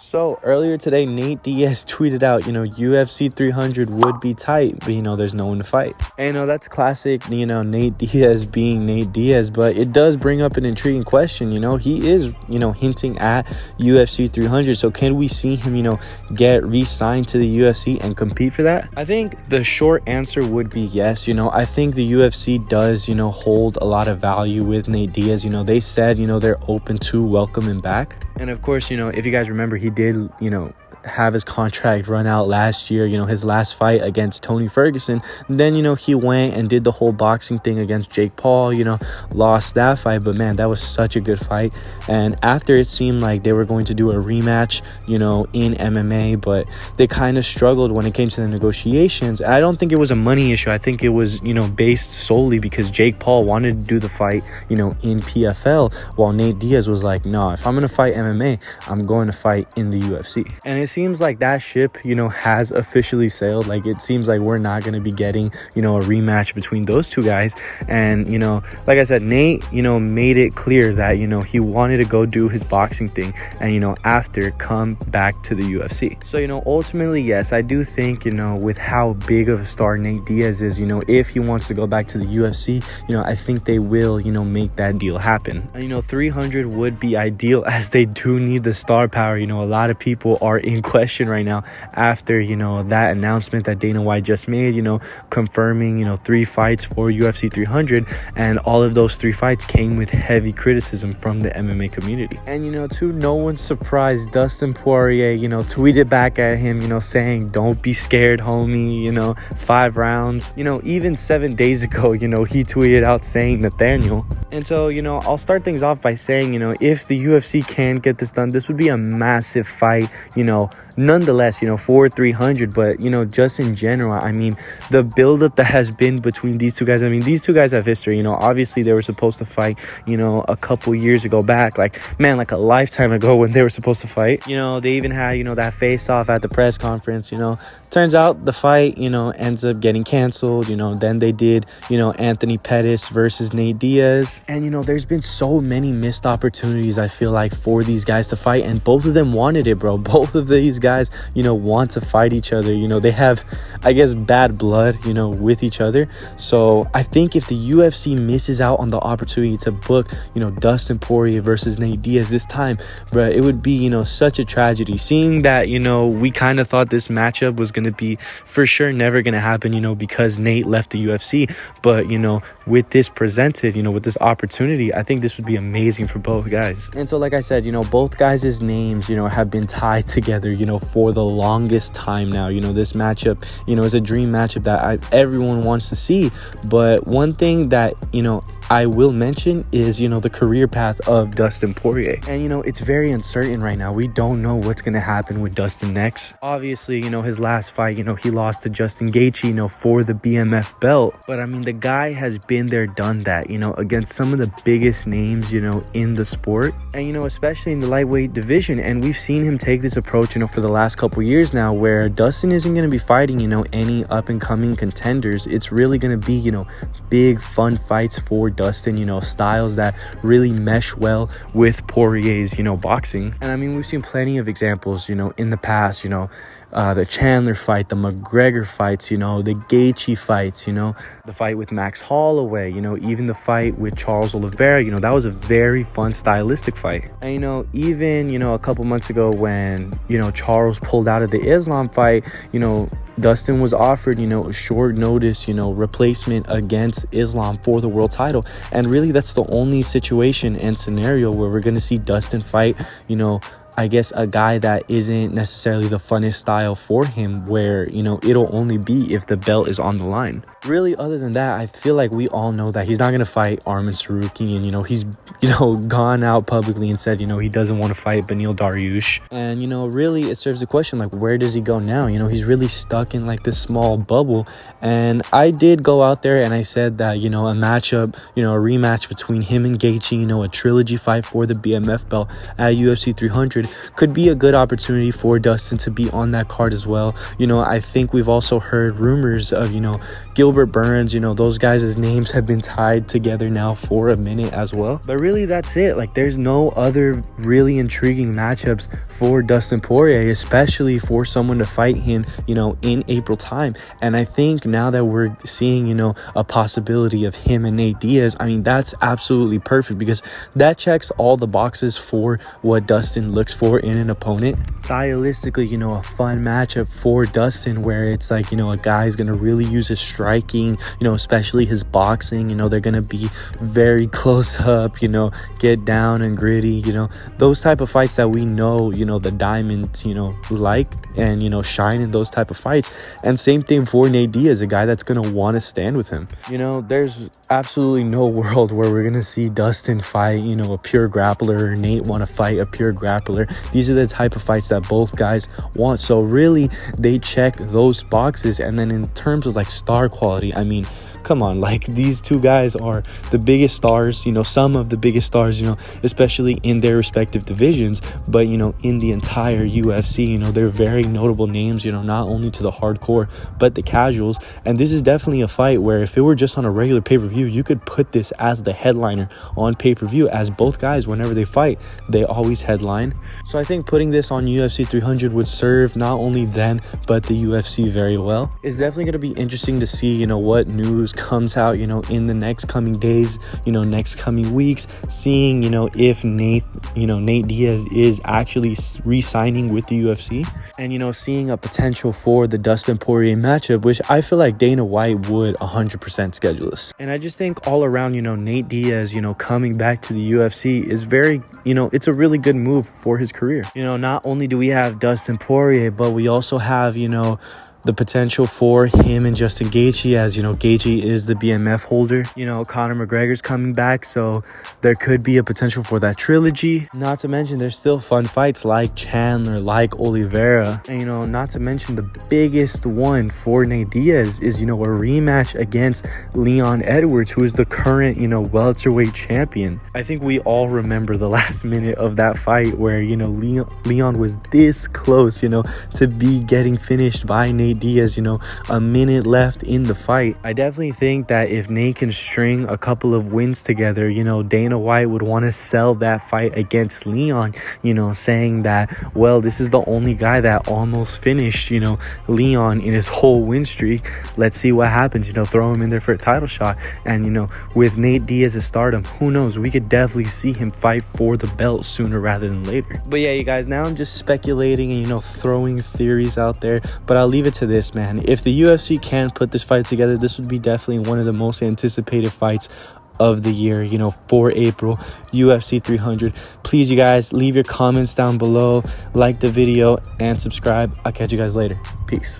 So earlier today, Nate Diaz tweeted out, UFC 300 would be tight, but, there's no one to fight. And, that's classic, Nate Diaz being Nate Diaz, but it does bring up an intriguing question. He is, hinting at UFC 300. So can we see him, get re-signed to the UFC and compete for that? I think the short answer would be yes. I think the UFC does, hold a lot of value with Nate Diaz. They said, they're open to welcome him back. And of course, if you guys remember, he did, have his contract run out last year, his last fight against Tony Ferguson. And then, he went and did the whole boxing thing against Jake Paul, lost that fight. But man, that was such a good fight. And after it seemed like they were going to do a rematch, in MMA, but they kind of struggled when it came to the negotiations. I don't think it was a money issue. I think it was, based solely because Jake Paul wanted to do the fight, in PFL, while Nate Diaz was like, no, if I'm going to fight MMA, I'm going to fight in the UFC. And it seems like that ship, has officially sailed. Like, it seems like we're not going to be getting, a rematch between those two guys. And, like I said, Nate, made it clear that, he wanted to go do his boxing thing and, after come back to the UFC. So, ultimately, yes, I do think, with how big of a star Nate Diaz is, if he wants to go back to the UFC, I think they will, make that deal happen. And, 300 would be ideal as they do need the star power. A lot of people are in question right now after that announcement that Dana White just made, confirming 3 fights for UFC 300, and all of those 3 fights came with heavy criticism from the MMA community. And to no one's surprise, Dustin Poirier tweeted back at him, saying, don't be scared, homie, 5 rounds. Even 7 days ago, he tweeted out saying Nathaniel. And so I'll start things off by saying, if the UFC can get this done, this would be a massive fight, nonetheless, for 300. But, just in general, I mean, the buildup that has been between these two guys, I mean, these two guys have history. Obviously they were supposed to fight, a couple years ago back, like a lifetime ago when they were supposed to fight. They even had, that face off at the press conference. Turns out the fight, ends up getting canceled. Then they did, Anthony Pettis versus Nate Diaz. And, there's been so many missed opportunities, I feel like, for these guys to fight. And both of them wanted it, bro. Both of these guys, want to fight each other. They have, I guess, bad blood, with each other. So I think if the UFC misses out on the opportunity to book, Dustin Poirier versus Nate Diaz this time, bro, it would be, such a tragedy. Seeing that, we kind of thought this matchup was going to be for sure never going to happen, because Nate left the UFC. But, with this presented, with this opportunity, I think this would be amazing for both guys. And so, like I said, both guys' names, have been tied together, for the longest time now. This matchup, is a dream matchup that everyone wants to see. But one thing that, I will mention is, the career path of Dustin Poirier. And, it's very uncertain right now. We don't know what's going to happen with Dustin next. Obviously, his last fight, he lost to Justin Gaethje, for the BMF belt. But, I mean, the guy has been there, done that, against some of the biggest names, in the sport. And, especially in the lightweight division. And we've seen him take this approach, for the last couple years now, where Dustin isn't going to be fighting, any up-and-coming contenders. It's really going to be, big, fun fights for Dustin, styles that really mesh well with Poirier's, boxing. And I mean, we've seen plenty of examples, in the past, the Chandler fight, the McGregor fights, the Gaethje fights, the fight with Max Holloway, even the fight with Charles Oliveira, that was a very fun stylistic fight. And, even, a couple months ago when, Charles pulled out of the Islam fight, Dustin was offered, a short notice, replacement against Islam for the world title. And really, that's the only situation and scenario where we're going to see Dustin fight, I guess, a guy that isn't necessarily the funnest style for him, where, it'll only be if the belt is on the line. Really, other than that, I feel like we all know that he's not going to fight Arman Saruki. And, he's, gone out publicly and said, he doesn't want to fight Beneil Dariush. And, really, it serves the question, like, where does he go now? He's really stuck in, like, this small bubble. And I did go out there and I said that, a matchup, a rematch between him and Gaethje, a trilogy fight for the BMF belt at UFC 300, could be a good opportunity for Dustin to be on that card as well. You know, I think we've also heard rumors of, you know, Gilbert Burns, you know, those guys' names have been tied together now for a minute as well. But really, that's it. Like, there's no other really intriguing matchups for Dustin Poirier, especially for someone to fight him, you know, in April time. And I think now that we're seeing, you know, a possibility of him and Nate Diaz, I mean, that's absolutely perfect, because that checks all the boxes for what Dustin looks for in an opponent. Stylistically, you know, a fun matchup for Dustin, where it's like, you know, a guy's gonna really use his striking, you know, especially his boxing. You know, they're gonna be very close up, you know, get down and gritty, you know, those type of fights that we know, you know, the Diamond, you know, like, and, you know, shine in those type of fights. And same thing for Nate Diaz, a guy that's gonna want to stand with him. You know, there's absolutely no world where we're gonna see Dustin fight, you know, a pure grappler, or Nate want to fight a pure grappler. These are the type of fights that both guys want. So really, they check those boxes. And then in terms of like star quality, I mean, come on, like, these two guys are the biggest stars, you know, some of the biggest stars, you know, especially in their respective divisions. But, you know, in the entire UFC, you know, they're very notable names, you know, not only to the hardcore but the casuals. And this is definitely a fight where if it were just on a regular pay-per-view, you could put this as the headliner on pay-per-view, as both guys, whenever they fight, they always headline. So I think putting this on UFC 300 would serve not only them but the UFC very well. It's definitely going to be interesting to see, you know, what news comes out, you know, in the next coming days, you know, next coming weeks, seeing, you know, if Nate Diaz is actually re-signing with the UFC, and, you know, seeing a potential for the Dustin Poirier matchup, which I feel like Dana White would 100% schedule this. And I just think all around, you know, Nate Diaz, you know, coming back to the UFC is very, you know, it's a really good move for his career. You know, not only do we have Dustin Poirier, but we also have, you know, the potential for him and Justin Gaethje, as, you know, Gaethje is the BMF holder. You know, Conor McGregor's coming back, so there could be a potential for that trilogy. Not to mention, there's still fun fights like Chandler, like Oliveira. And, you know, not to mention the biggest one for Nate Diaz is, you know, a rematch against Leon Edwards, who is the current, you know, welterweight champion. I think we all remember the last minute of that fight where, you know, Leon was this close, you know, to be getting finished by Nate Diaz, you know, a minute left in the fight. I definitely think that if Nate can string a couple of wins together, you know, Dana White would want to sell that fight against Leon, you know, saying that, well, this is the only guy that almost finished, you know, Leon in his whole win streak. Let's see what happens, you know, throw him in there for a title shot. And, you know, with Nate Diaz's stardom, who knows, we could definitely see him fight for the belt sooner rather than later. But yeah, you guys, now I'm just speculating and, you know, throwing theories out there, but I'll leave it to this, man. If the UFC can put this fight together, this would be definitely one of the most anticipated fights of the year, you know, for April, UFC 300. Please, you guys, leave your comments down below, like the video, and subscribe. I'll catch you guys later. Peace.